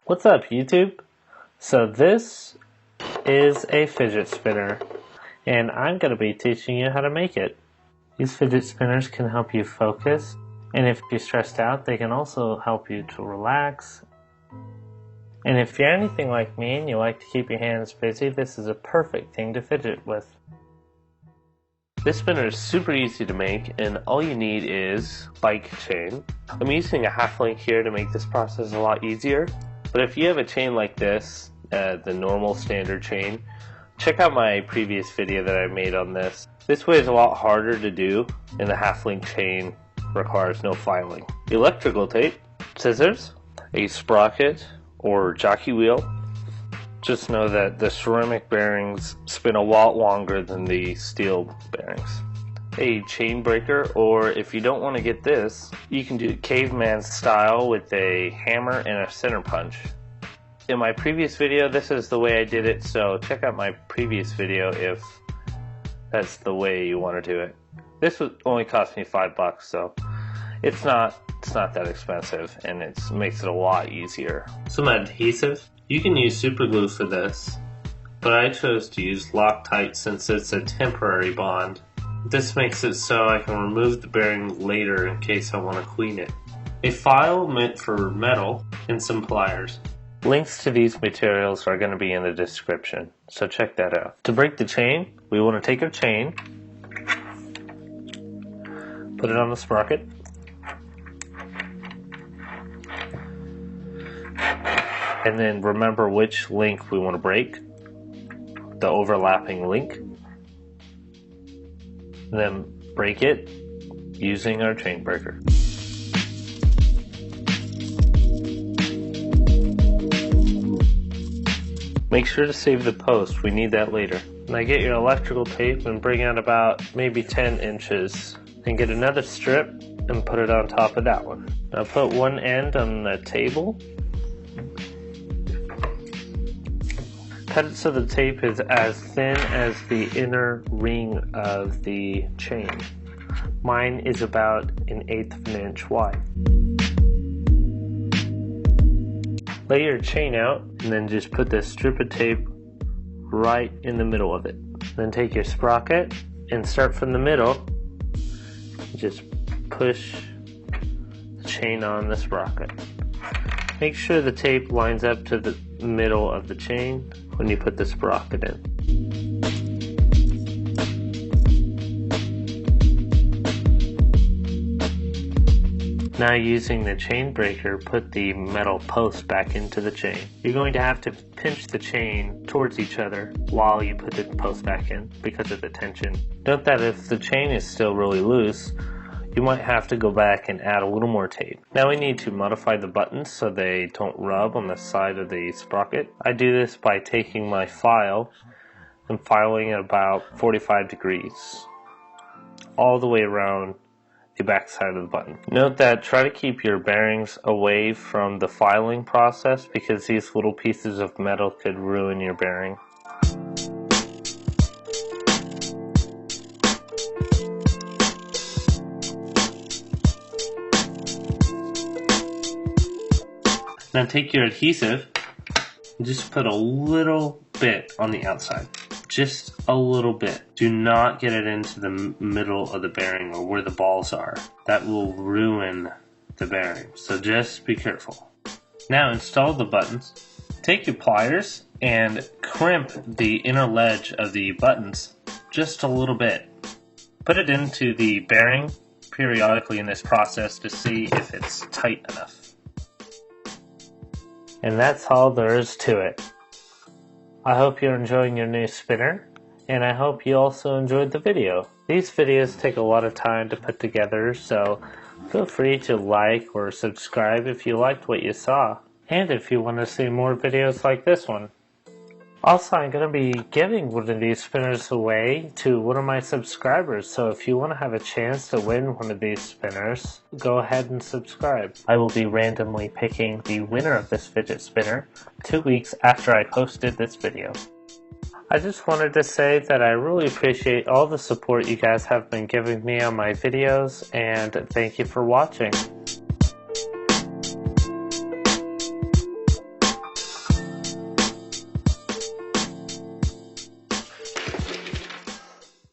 What's up, YouTube? So this is a fidget spinner, and I'm going to be teaching you how to make it. These fidget spinners can help you focus, and if you're stressed out, they can also help you to relax. And if you're anything like me and you like to keep your hands busy, this is a perfect thing to fidget with. This spinner is super easy to make, and all you need is bike chain. I'm using a half link here to make this process a lot easier, but if you have a chain like this, the normal standard chain, check out my previous video that I made on this. This way is a lot harder to do, and the half link chain requires no filing. Electrical tape, scissors, a sprocket or jockey wheel. Just know that the ceramic bearings spin a lot longer than the steel bearings. A chain breaker, or if you don't want to get this, you can do it caveman style with a hammer and a center punch. In my previous video, this is the way I did it, so check out my previous video if that's the way you want to do it. This only cost me $5, so it's not that expensive, and it makes it a lot easier. Some adhesive. You can use super glue for this, but I chose to use Loctite since it's a temporary bond. This makes it so I can remove the bearing later in case I want to clean it. A file meant for metal, and some pliers. Links to these materials are going to be in the description, so check that out. To break the chain, we want to take our chain, put it on the sprocket, and then remember which link we want to break, the overlapping link, and then break it using our chain breaker. Make sure to save the post, we need that later. Now get your electrical tape and bring out about maybe 10 inches. Then get another strip and put it on top of that one. Now put one end on the table. Cut it so the tape is as thin as the inner ring of the chain. Mine is about 1/8 of an inch wide. Lay your chain out and then just put this strip of tape right in the middle of it. Then take your sprocket and start from the middle. Just push the chain on the sprocket. Make sure the tape lines up to the middle of the chain when you put the sprocket in. Now using the chain breaker, put the metal post back into the chain. You're going to have to pinch the chain towards each other while you put the post back in because of the tension. Note that if the chain is still really loose, you might have to go back and add a little more tape. Now we need to modify the buttons so they don't rub on the side of the sprocket. I do this by taking my file and filing at about 45 degrees all the way around the back side of the button. Note that try to keep your bearings away from the filing process because these little pieces of metal could ruin your bearing. Now take your adhesive and just put a little bit on the outside. Just a little bit. Do not get it into the middle of the bearing or where the balls are. That will ruin the bearing, so just be careful. Now install the buttons. Take your pliers and crimp the inner ledge of the buttons just a little bit. Put it into the bearing periodically in this process to see if it's tight enough. And that's all there is to it. I hope you're enjoying your new spinner, and I hope you also enjoyed the video. These videos take a lot of time to put together, so feel free to like or subscribe if you liked what you saw, and if you want to see more videos like this one. Also, I'm going to be giving one of these spinners away to one of my subscribers, so if you want to have a chance to win one of these spinners, go ahead and subscribe. I will be randomly picking the winner of this fidget spinner 2 weeks after I posted this video. I just wanted to say that I really appreciate all the support you guys have been giving me on my videos, and thank you for watching.